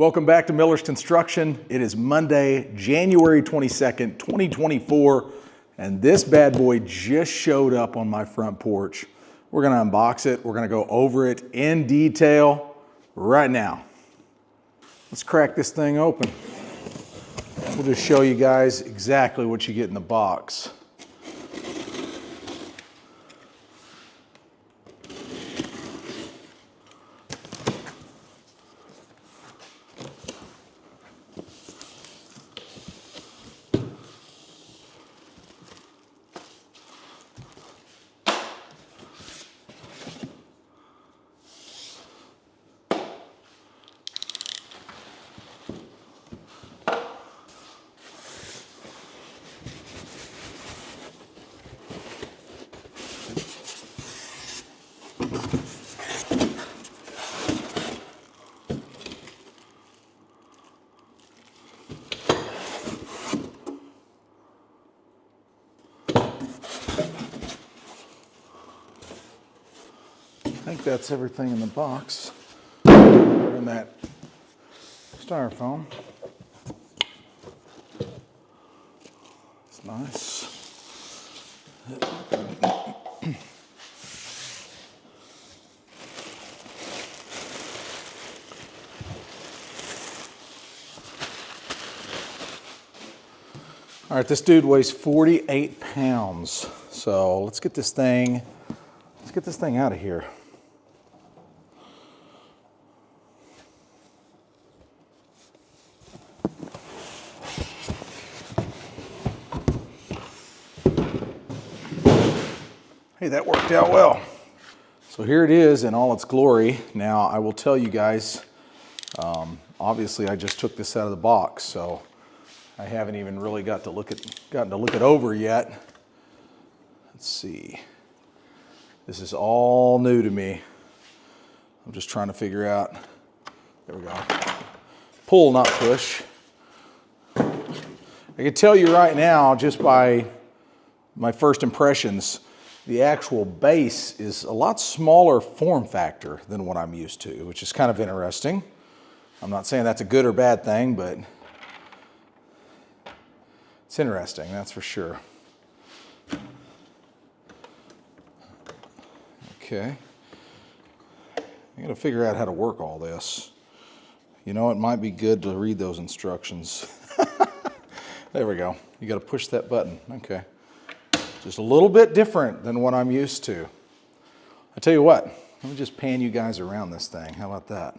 Welcome back to Miller's Construction. It is Monday, January 22nd, 2024, and this bad boy just showed up on my front porch. We're gonna unbox it. We're gonna go over it in detail right now. Let's crack this thing open. We'll just show you guys exactly what you get in the box. I think that's everything in the box. We're in that styrofoam. It's nice. All right, this dude weighs 48 pounds. So let's get this thing out of here. Hey, that worked out well. So here it is in all its glory. Now I will tell you guys, obviously I just took this out of the box, so I haven't even really gotten to look it over yet. Let's see. This is all new to me. I'm just trying to figure out, there we go. Pull, not push. I can tell you right now, just by my first impressions, the actual base is a lot smaller form factor than what I'm used to, which is kind of interesting. I'm not saying that's a good or bad thing, but it's interesting, that's for sure. Okay. I gotta figure out how to work all this. You know, it might be good to read those instructions. There we go. You gotta push that button. Okay. Just a little bit different than what I'm used to. I tell you what, let me just pan you guys around this thing. How about that?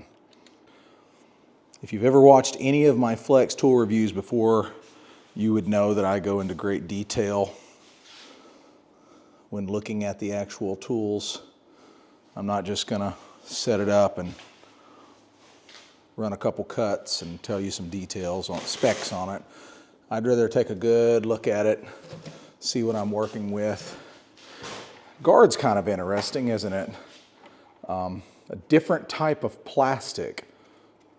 If you've ever watched any of my Flex tool reviews before, you would know that I go into great detail when looking at the actual tools. I'm not just gonna set it up and run a couple cuts and tell you some details on specs on it. I'd rather take a good look at it, see what I'm working with. Guard's kind of interesting, isn't it? A different type of plastic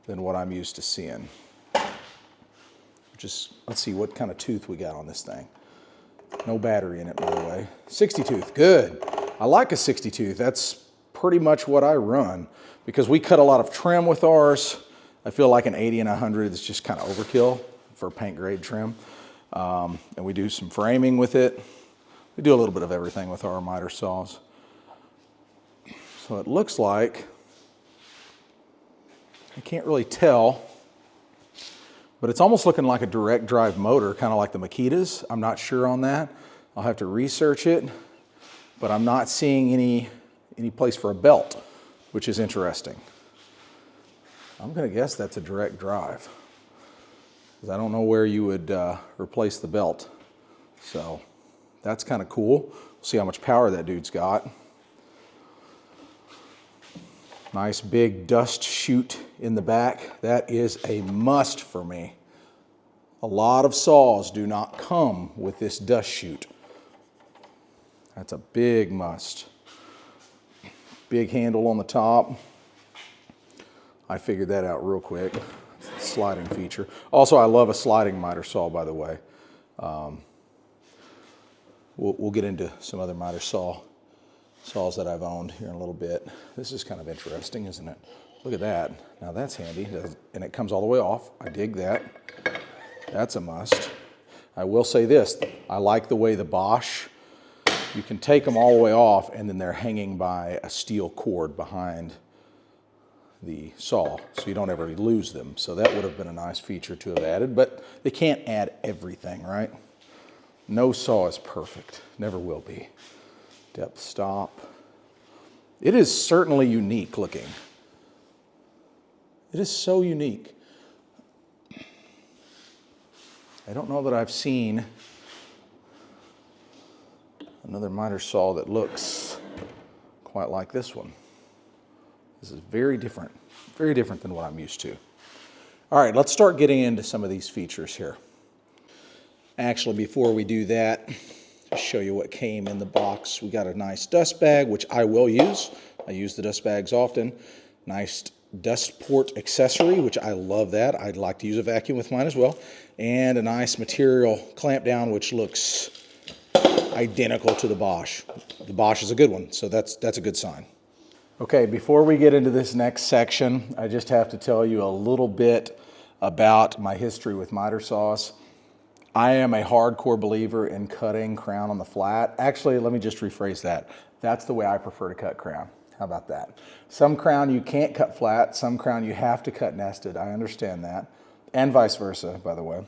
than what I'm used to seeing. Just, let's see what kind of tooth we got on this thing. No battery in it, by the way. 60 tooth, good. I like a 60 tooth. That's pretty much what I run because we cut a lot of trim with ours. I feel like an 80 and 100 is just kind of overkill for paint grade trim. And we do some framing with it. We do a little bit of everything with our miter saws. So it looks like, I can't really tell, but it's almost looking like a direct drive motor, kind of like the Makitas. I'm not sure on that. I'll have to research it, but I'm not seeing any place for a belt, which is interesting. I'm gonna guess that's a direct drive, because I don't know where you would replace the belt. So that's kind of cool. We'll see how much power that dude's got. Nice big dust chute in the back. That is a must for me. A lot of saws do not come with this dust chute. That's a big must. Big handle on the top. I figured that out real quick. Sliding feature. Also, I love a sliding miter saw, by the way. We'll get into some other miter saw saws that I've owned here in a little bit. This is kind of interesting, isn't it? Look at that. Now that's handy, and it comes all the way off. I dig that. That's a must. I will say this, I like the way the Bosch, you can take them all the way off and then they're hanging by a steel cord behind the saw, so you don't ever lose them. So that would have been a nice feature to have added, but they can't add everything, right? No saw is perfect, never will be. Depth stop. It is certainly unique looking. It is so unique. I don't know that I've seen another miter saw that looks quite like this one. This is very different than what I'm used to. All right, let's start getting into some of these features here. Actually, before we do that, just show you what came in the box. We got a nice dust bag, which I will use. I use the dust bags often. Nice dust port accessory, which I love that. I'd like to use a vacuum with mine as well. And a nice material clamp down, which looks identical to the Bosch. The Bosch is a good one, so that's a good sign. Okay, before we get into this next section, I just have to tell you a little bit about my history with miter saws. I am a hardcore believer in cutting crown on the flat. Actually, let me just rephrase that. That's the way I prefer to cut crown. How about that? Some crown you can't cut flat, some crown you have to cut nested. I understand that. And vice versa, by the way.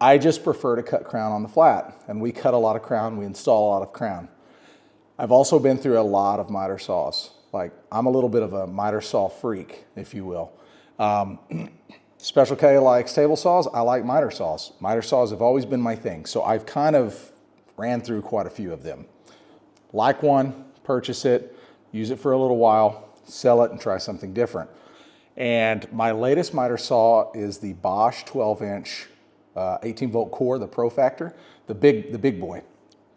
I just prefer to cut crown on the flat, and we cut a lot of crown, we install a lot of crown. I've also been through a lot of miter saws. Like, I'm a little bit of a miter saw freak, if you will. Special K likes table saws, I like miter saws. Miter saws have always been my thing, so I've kind of ran through quite a few of them. Like one, purchase it, use it for a little while, sell it and try something different. And my latest miter saw is the Bosch 12-inch 18-volt core, the Pro Factor, the big boy.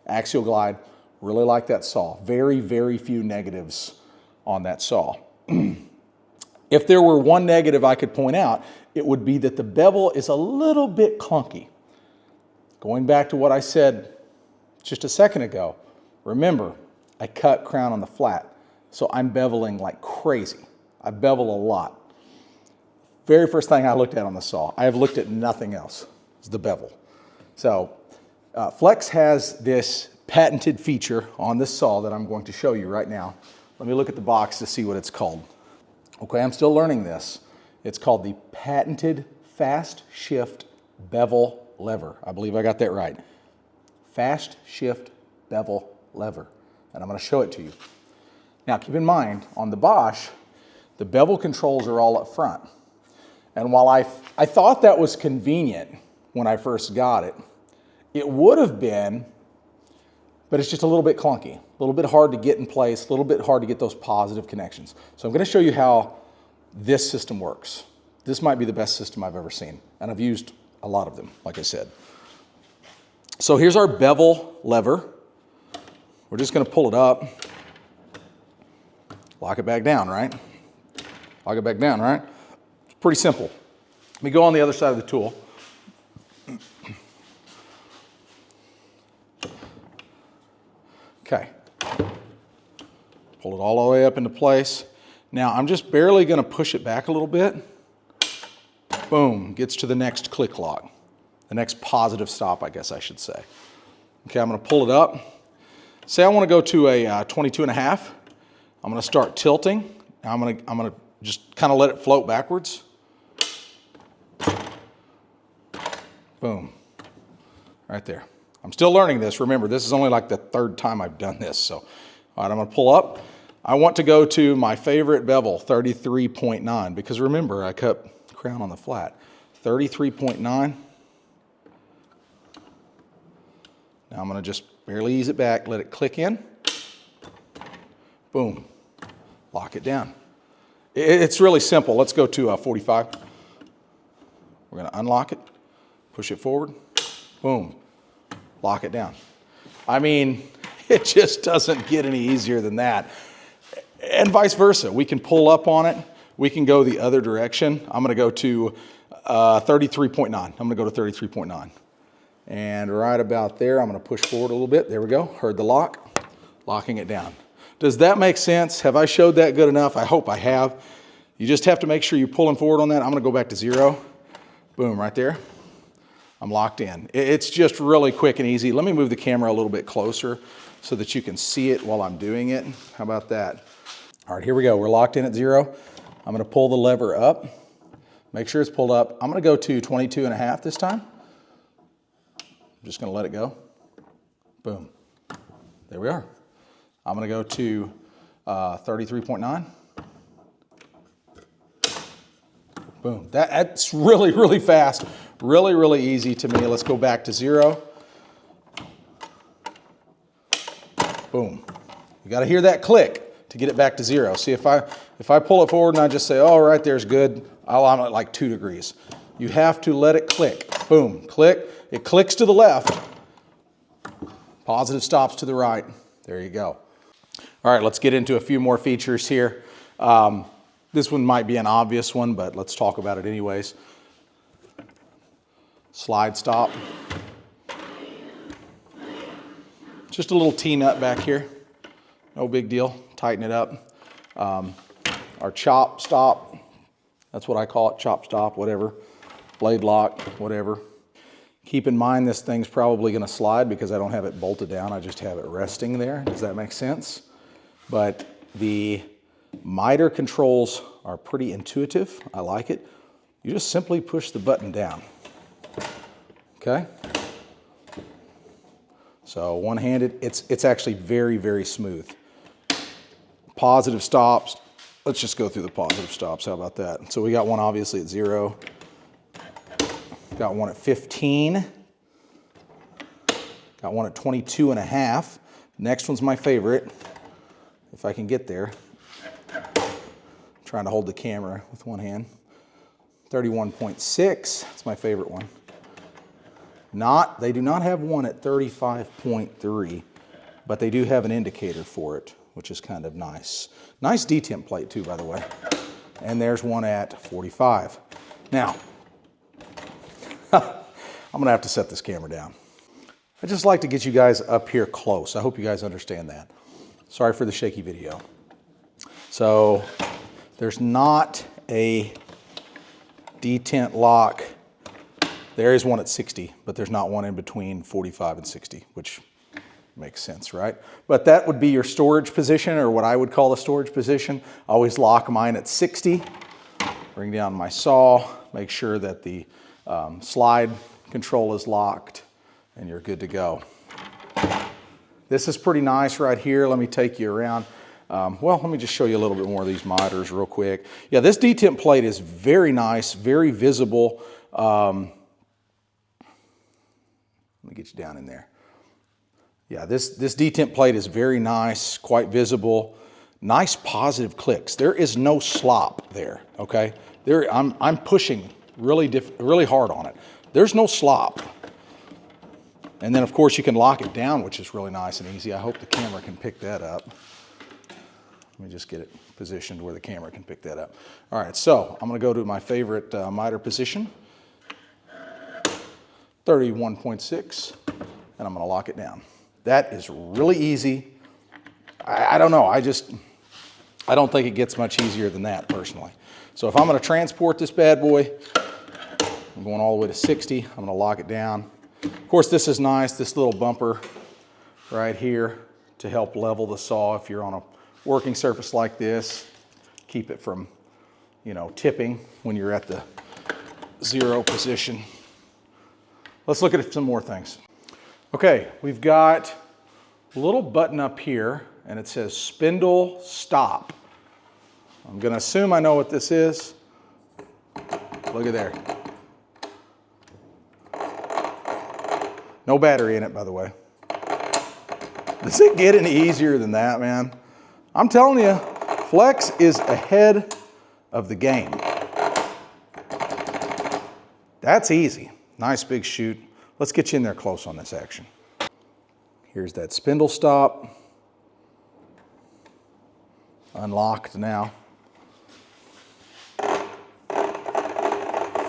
Axial glide, really like that saw. Very, very few negatives on that saw. If there were one negative I could point out, it would be that the bevel is a little bit clunky. Going back to what I said just a second ago, remember, I cut crown on the flat, so I'm beveling like crazy. I bevel a lot. Very first thing I looked at on the saw, I have looked at nothing else, is the bevel. So Flex has this patented feature on this saw that I'm going to show you right now. Let me look at the box to see what it's called. Okay, I'm still learning this. It's called the patented FastShift bevel lever. I believe I got that right. FastShift bevel lever. And I'm going to show it to you. Now keep in mind, on the Bosch, the bevel controls are all up front. And while I thought that was convenient when I first got it, it would have been, but it's just a little bit clunky, a little bit hard to get in place, a little bit hard to get those positive connections. So I'm going to show you how this system works. This might be the best system I've ever seen, and I've used a lot of them, like I said. So here's our bevel lever. We're just going to pull it up, lock it back down, right? Lock it back down, right? It's pretty simple. Let me go on the other side of the tool. Okay. Pull it all the way up into place. Now I'm just barely going to push it back a little bit. Boom, gets to the next click lock. The next positive stop, I guess I should say. Okay, I'm going to pull it up. Say I want to go to a 22.5. I'm going to start tilting. Now I'm going to just kind of let it float backwards. Boom. Right there. I'm still learning this. Remember, this is only like the third time I've done this. So, all right, I'm going to pull up. I want to go to my favorite bevel, 33.9, because remember, I cut crown on the flat. 33.9. Now I'm going to just barely ease it back, let it click in. Boom. Lock it down. It's really simple. Let's go to 45. We're going to unlock it, push it forward. Boom. Lock it down. I mean, it just doesn't get any easier than that. And vice versa. We can pull up on it. We can go the other direction. I'm going to go to 33.9. I'm going to go to 33.9. And right about there, I'm going to push forward a little bit. There we go. Heard the lock. Locking it down. Does that make sense? Have I showed that good enough? I hope I have. You just have to make sure you're pulling forward on that. I'm gonna go back to 0. Boom, right there. I'm locked in. It's just really quick and easy. Let me move the camera a little bit closer so that you can see it while I'm doing it. How about that? All right, here we go. We're locked in at 0. I'm gonna pull the lever up. Make sure it's pulled up. I'm gonna go to 22.5 this time. I'm just gonna let it go. Boom. There we are. I'm gonna go to 33.9. Boom. That's really, really fast. Really, really easy to me. Let's go back to 0. Boom. You gotta hear that click to get it back to 0. See, if I pull it forward and I just say, oh, right there's good, I'm at like 2 degrees. You have to let it click. Boom, click. It clicks to the left. Positive stops to the right. There you go. All right, let's get into a few more features here. This one might be an obvious one, but let's talk about it anyways. Slide stop. Just a little T-nut back here. No big deal. Tighten it up. Our chop stop. That's what I call it, chop stop, whatever. Blade lock, whatever. Keep in mind this thing's probably gonna slide because I don't have it bolted down. I just have it resting there. Does that make sense? But the miter controls are pretty intuitive. I like it. You just simply push the button down. Okay? So one-handed, it's actually very, very smooth. Positive stops. Let's just go through the positive stops. How about that? So we got one obviously at 0. Got one at 15. Got one at 22.5. Next one's my favorite, if I can get there. I'm trying to hold the camera with one hand. 31.6, that's my favorite one. They do not have one at 35.3, but they do have an indicator for it, which is kind of nice. Nice detemp plate too, by the way. And there's one at 45. Now, I'm gonna have to set this camera down. I just like to get you guys up here close. I hope you guys understand that. Sorry for the shaky video. So there's not a detent lock. There is one at 60, but there's not one in between 45 and 60, which makes sense, right? But that would be your storage position, or what I would call a storage position. I always lock mine at 60. Bring down my saw, make sure that the slide control is locked, and you're good to go. This is pretty nice right here. Let me take you around. Well, let me just show you a little bit more of these miters real quick. Yeah, this detent plate is very nice, very visible. Let me get you down in there. Yeah, this detent plate is very nice, quite visible. Nice positive clicks. There is no slop there, okay? I'm pushing really hard on it. There's no slop. And then of course you can lock it down, which is really nice and easy. I hope the camera can pick that up. Let me just get it positioned where the camera can pick that up. All right, so I'm gonna go to my favorite miter position, 31.6, and I'm gonna lock it down. That is really easy. I don't know, I don't think it gets much easier than that personally. So if I'm gonna transport this bad boy, I'm going all the way to 60, I'm gonna lock it down. Of course, this is nice, this little bumper right here to help level the saw if you're on a working surface like this. Keep it from, tipping when you're at the 0 position. Let's look at some more things. Okay, we've got a little button up here and it says Spindle Stop. I'm gonna assume I know what this is. Look at there. No battery in it, by the way. Does it get any easier than that, man? I'm telling you, Flex is ahead of the game. That's easy. Nice big shoot. Let's get you in there close on this action. Here's that spindle stop. Unlocked now.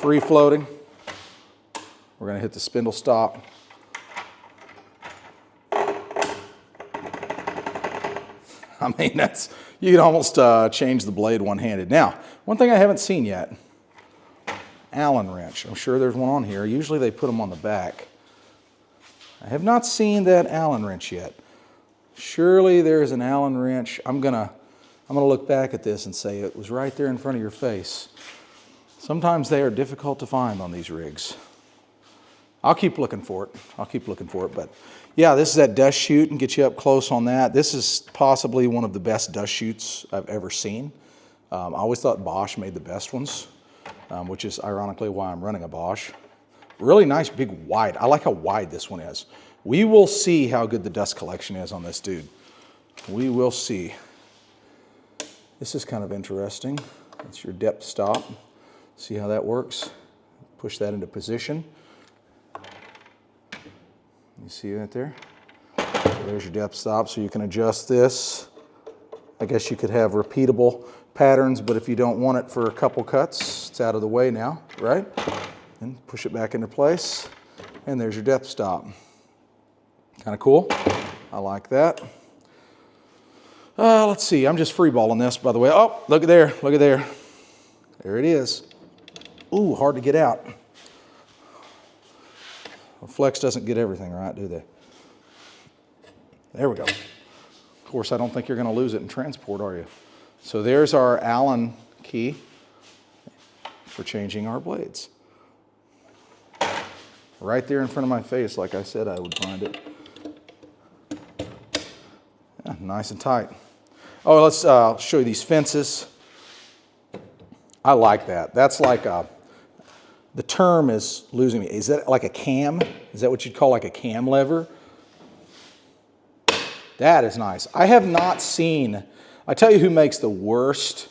Free floating. We're going to hit the spindle stop. I mean, you can almost change the blade one-handed. Now, one thing I haven't seen yet, Allen wrench. I'm sure there's one on here. Usually they put them on the back. I have not seen that Allen wrench yet. Surely there's an Allen wrench. I'm gonna look back at this and say it was right there in front of your face. Sometimes they are difficult to find on these rigs. I'll keep looking for it. But yeah, this is that dust chute, and get you up close on that. This is possibly one of the best dust chutes I've ever seen. I always thought Bosch made the best ones, which is ironically why I'm running a Bosch. Really nice, big, wide. I like how wide this one is. We will see how good the dust collection is on this dude. We will see. This is kind of interesting. That's your depth stop. See how that works? Push that into position. You see that there? So there's your depth stop, so you can adjust this. I guess you could have repeatable patterns, but if you don't want it for a couple cuts, it's out of the way now, right? And push it back into place, and there's your depth stop. Kind of cool. I like that. Let's see, I'm just freeballing this, by the way. Oh, look at there, look at there. There it is. Ooh, hard to get out. Well, Flex doesn't get everything right, do they? There we go. Of course, I don't think you're going to lose it in transport, are you? So there's our Allen key for changing our blades. Right there in front of my face, like I said I would find it. Yeah, nice and tight. Oh, let's show you these fences. I like that. That's like the term is losing me. Is that like a cam? Is that what you'd call like a cam lever? That is nice. I have not seen, I tell you who makes the worst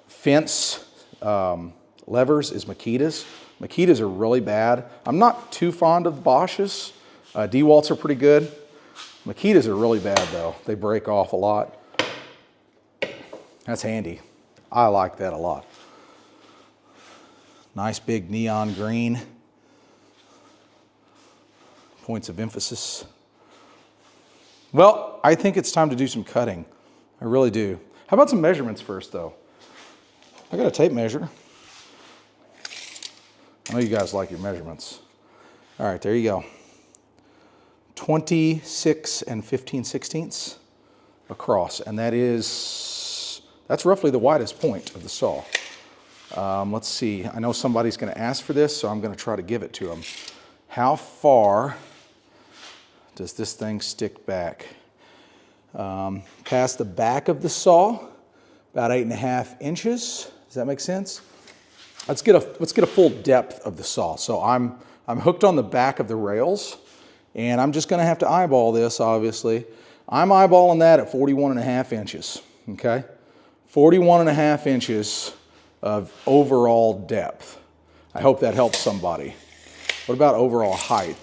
fence levers is Makita's. Makita's are really bad. I'm not too fond of Bosch's. DeWalt's are pretty good. Makita's are really bad though. They break off a lot. That's handy. I like that a lot. Nice big neon green. Points of emphasis. Well, I think it's time to do some cutting. I really do. How about some measurements first though? I got a tape measure. I know you guys like your measurements. All right, there you go. 26 and 15/16 across, and that's roughly the widest point of the saw. Let's see, I know somebody's gonna ask for this, so I'm gonna try to give it to them. How far does this thing stick back? Past the back of the saw, about 8.5 inches. Does that make sense? Let's get a full depth of the saw. So I'm hooked on the back of the rails, and I'm just gonna have to eyeball this, obviously. I'm eyeballing that at 41.5 inches, okay? 41.5 inches of overall depth. I hope that helps somebody. What about overall height?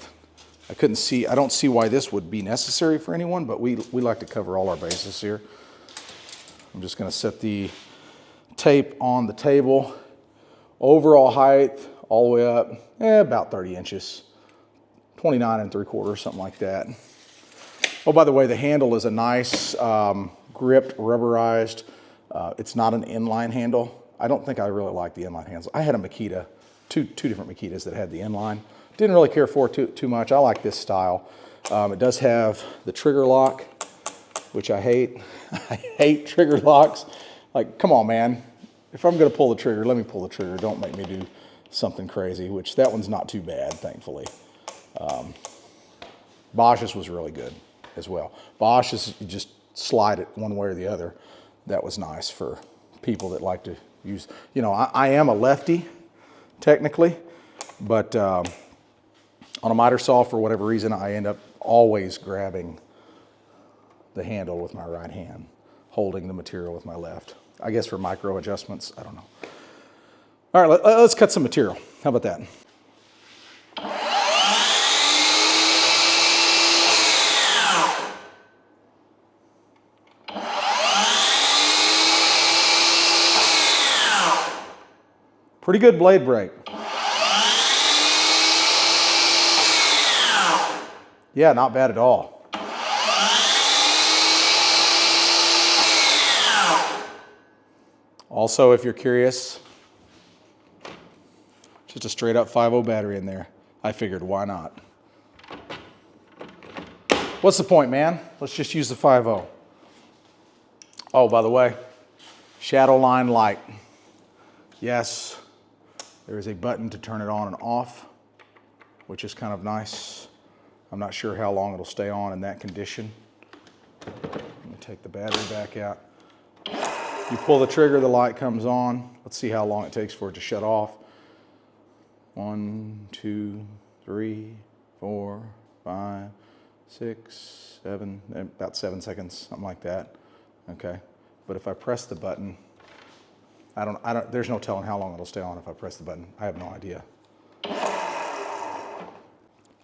I don't see why this would be necessary for anyone, but we like to cover all our bases here. I'm just gonna set the tape on the table. Overall height, all the way up, about 30 inches. 29 3/4, something like that. Oh, by the way, the handle is a nice gripped, rubberized. It's not an inline handle. I don't think I really like the inline handles. I had a Makita, two different Makitas that had the inline. Didn't really care for it too much. I like this style. It does have the trigger lock, which I hate. I hate trigger locks. Like, come on, man. If I'm gonna pull the trigger, let me pull the trigger. Don't make me do something crazy, which that one's not too bad, thankfully. Bosch's was really good as well. Bosch's, you just slide it one way or the other. That was nice for people that like to use, you know, I am a lefty, technically, but on a miter saw, for whatever reason, I end up always grabbing the handle with my right hand, holding the material with my left. I guess for micro adjustments, I don't know. All right, let's cut some material. How about that? Pretty good blade break. Yeah, not bad at all. Also, if you're curious, just a straight up 5.0 battery in there. I figured, why not? What's the point, man? Let's just use the 5.0. Oh, by the way, shadow line light. Yes, there is a button to turn it on and off, which is kind of nice. I'm not sure how long it'll stay on in that condition. Let me take the battery back out. You pull the trigger, the light comes on. Let's see how long it takes for it to shut off. 1, 2, 3, 4, 5, 6, 7, about 7 seconds, something like that. Okay, but if I press the button, there's no telling how long it'll stay on if I press the button. I have no idea.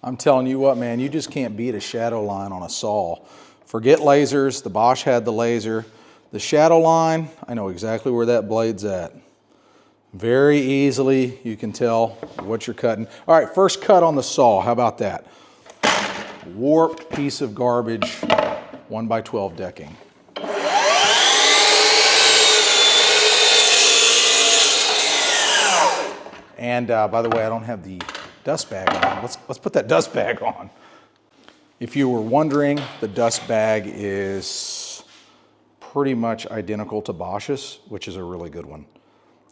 I'm telling you what, man, you just can't beat a shadow line on a saw. Forget lasers. The Bosch had the laser. The shadow line, I know exactly where that blade's at. Very easily, you can tell what you're cutting. All right, first cut on the saw. How about that? Warped piece of garbage, 1x12 decking. And by the way, I don't have the dust bag on. Let's put that dust bag on. If you were wondering, the dust bag is pretty much identical to Bosch's, which is a really good one.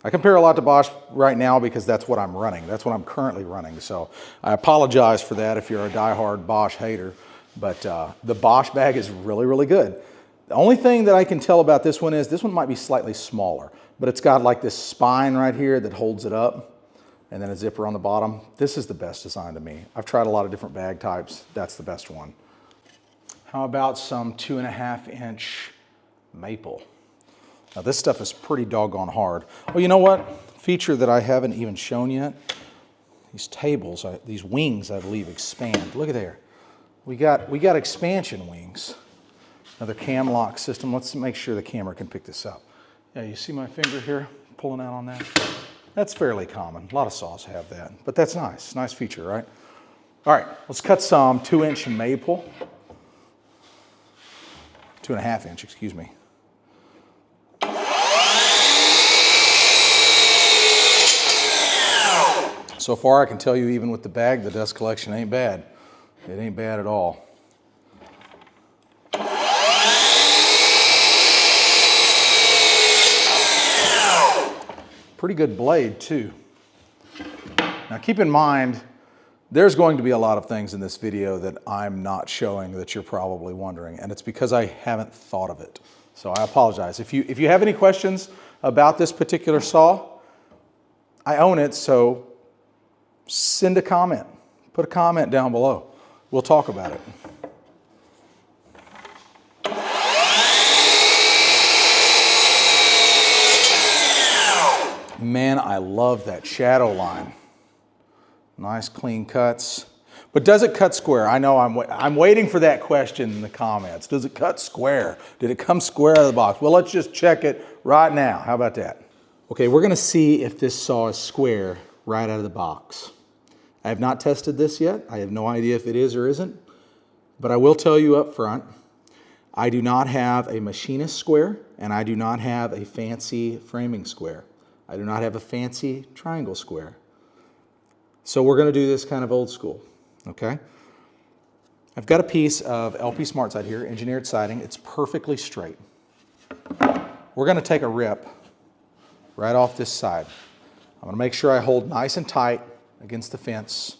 I compare a lot to Bosch right now because that's what I'm running. That's what I'm currently running. So I apologize for that if you're a diehard Bosch hater, but the Bosch bag is really, really good. The only thing that I can tell about this one is this one might be slightly smaller, but it's got like this spine right here that holds it up and then a zipper on the bottom. This is the best design to me. I've tried a lot of different bag types. That's the best one. How about some 2.5-inch maple? Now this stuff is pretty doggone hard. Oh, you know what? Feature that I haven't even shown yet. These tables, these wings, I believe, expand. Look at there. We got expansion wings. Another cam lock system. Let's make sure the camera can pick this up. Yeah, you see my finger here pulling out on that? That's fairly common. A lot of saws have that, but that's nice. Nice feature, right? All right, let's cut some 2-inch maple. 2.5-inch, excuse me. So far, I can tell you, even with the bag, the dust collection ain't bad. It ain't bad at all. Pretty good blade, too. Now, keep in mind, there's going to be a lot of things in this video that I'm not showing that you're probably wondering, and it's because I haven't thought of it. So I apologize. If you have any questions about this particular saw, I own it, so send a comment. Put a comment down below. We'll talk about it. Man, I love that shadow line. Nice clean cuts. But does it cut square? I know I'm waiting for that question in the comments. Does it cut square? Did it come square out of the box? Well, let's just check it right now. How about that? Okay, we're gonna see if this saw is square right out of the box. I have not tested this yet. I have no idea if it is or isn't, but I will tell you up front, I do not have a machinist square and I do not have a fancy framing square. I do not have a fancy triangle square. So we're gonna do this kind of old school, okay? I've got a piece of LP SmartSide here, engineered siding. It's perfectly straight. We're gonna take a rip right off this side. I'm gonna make sure I hold nice and tight against the fence.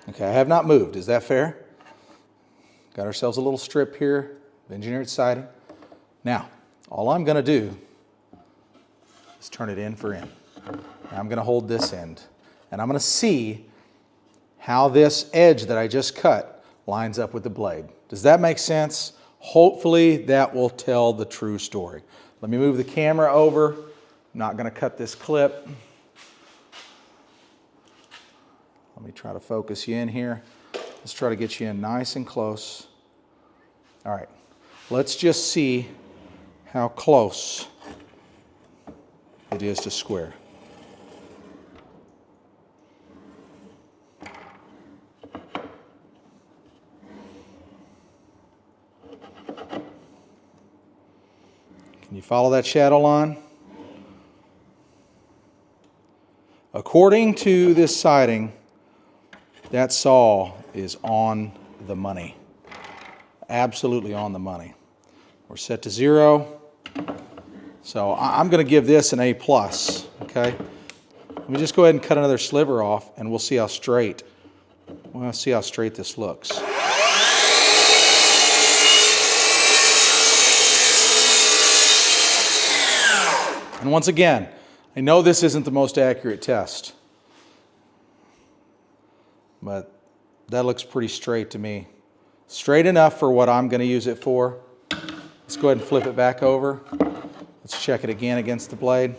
Okay, I have not moved. Is that fair? Got ourselves a little strip here of engineered siding. Now, all I'm gonna do is turn it end for end. Now I'm gonna hold this end, and I'm gonna see how this edge that I just cut lines up with the blade. Does that make sense? Hopefully that will tell the true story. Let me move the camera over. I'm not gonna cut this clip. Let me try to focus you in here. Let's try to get you in nice and close. All right, let's just see how close it is to square. Can you follow that shadow line? According to this siding, that saw is on the money. Absolutely on the money. We're set to 0. So I'm going to give this an A+, okay? Let me just go ahead and cut another sliver off and we'll see how straight. We'll see how straight this looks. And once again, I know this isn't the most accurate test, but that looks pretty straight to me. Straight enough for what I'm going to use it for. Let's go ahead and flip it back over. Let's check it again against the blade.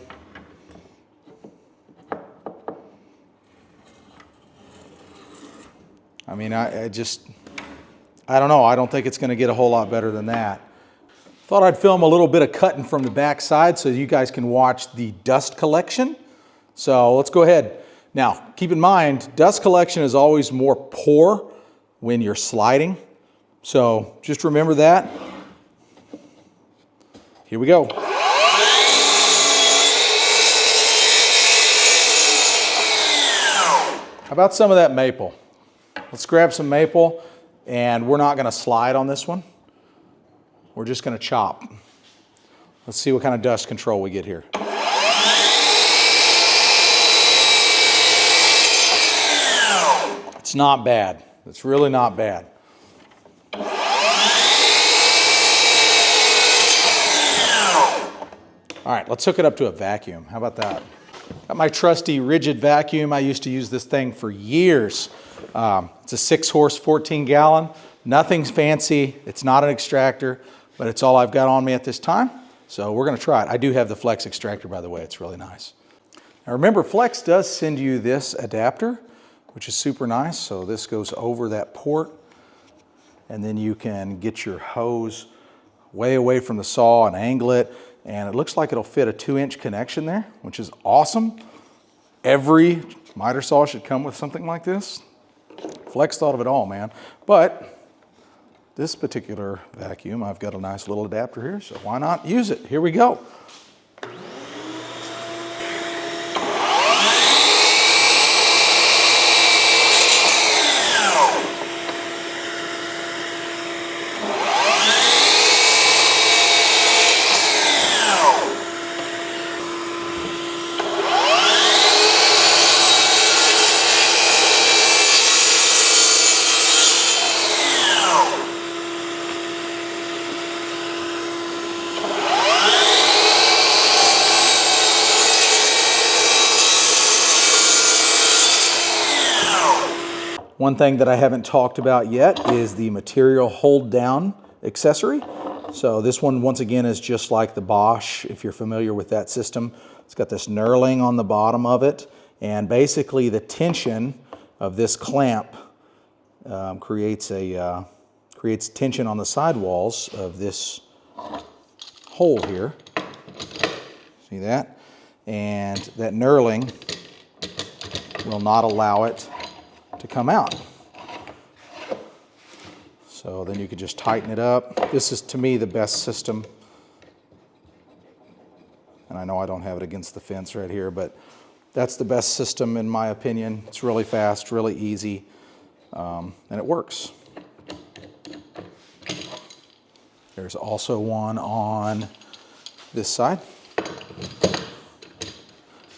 I mean, I don't know. I don't think it's going to get a whole lot better than that. Thought I'd film a little bit of cutting from the back side so you guys can watch the dust collection. So let's go ahead. Now, keep in mind, dust collection is always more poor when you're sliding. So just remember that. Here we go. How about some of that maple? Let's grab some maple, and we're not going to slide on this one. We're just going to chop. Let's see what kind of dust control we get here. It's not bad. It's really not bad. All right, let's hook it up to a vacuum. How about that? Got my trusty rigid vacuum. I used to use this thing for years. It's a 6-horse, 14-gallon. Nothing's fancy. It's not an extractor, but it's all I've got on me at this time. So we're going to try it. I do have the Flex extractor, by the way. It's really nice. Now remember, Flex does send you this adapter, which is super nice. So this goes over that port, and then you can get your hose way away from the saw and angle it. And it looks like it'll fit a 2-inch connection there, which is awesome. Every miter saw should come with something like this. Flex thought of it all, man. But this particular vacuum, I've got a nice little adapter here, so why not use it? Here we go. One thing that I haven't talked about yet is the material hold down accessory. So this one, once again, is just like the Bosch, if you're familiar with that system. It's got this knurling on the bottom of it, and basically the tension of this clamp creates tension on the sidewalls of this hole here. See that? And that knurling will not allow it to come out. So then you could just tighten it up. This is, to me, the best system. And I know I don't have it against the fence right here, but that's the best system in my opinion. It's really fast, really easy, and it works. There's also one on this side.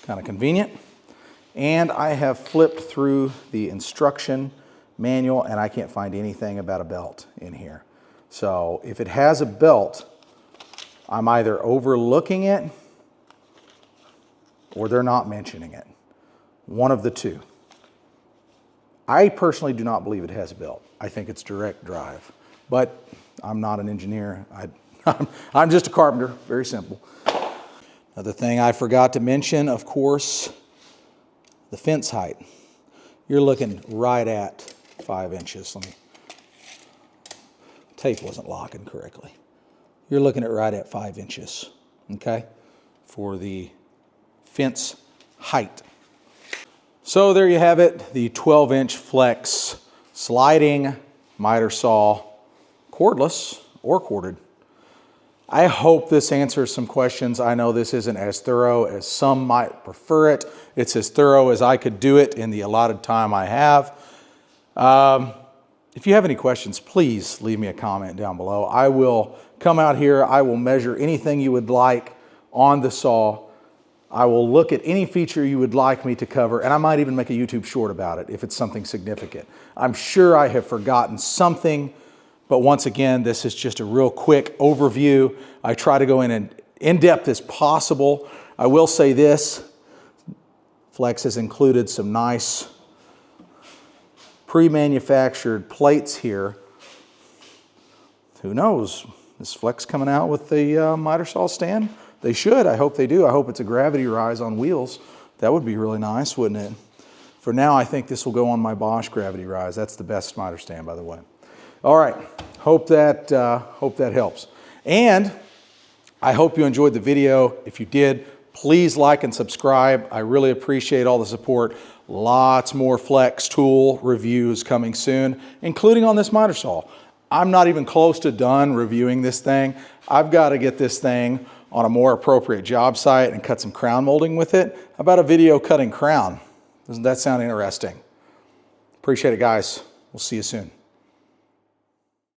Kind of convenient. And I have flipped through the instruction manual and I can't find anything about a belt in here. So if it has a belt, I'm either overlooking it or they're not mentioning it. One of the two. I personally do not believe it has a belt. I think it's direct drive, but I'm not an engineer. I'm just a carpenter, very simple. Another thing I forgot to mention, of course, the fence height. You're looking right at 5 inches. Tape wasn't locking correctly. You're looking at right at 5 inches, okay, for the fence height. So there you have it, the 12-inch Flex sliding miter saw, cordless or corded. I hope this answers some questions. I know this isn't as thorough as some might prefer it. It's as thorough as I could do it in the allotted time I have. If you have any questions, please leave me a comment down below. I will come out here. I will measure anything you would like on the saw. I will look at any feature you would like me to cover, and I might even make a YouTube short about it if it's something significant. I'm sure I have forgotten something, but once again, this is just a real quick overview. I try to go in depth as possible. I will say this, Flex has included some nice pre-manufactured plates here. Who knows? Is Flex coming out with the miter saw stand? They should. I hope they do. I hope it's a gravity rise on wheels. That would be really nice, wouldn't it? For now, I think this will go on my Bosch gravity rise. That's the best miter stand, by the way. All right. Hope that helps. And I hope you enjoyed the video. If you did, please like and subscribe. I really appreciate all the support. Lots more Flex tool reviews coming soon, including on this miter saw. I'm not even close to done reviewing this thing. I've got to get this thing on a more appropriate job site and cut some crown molding with it. How about a video cutting crown? Doesn't that sound interesting? Appreciate it, guys. We'll see you soon.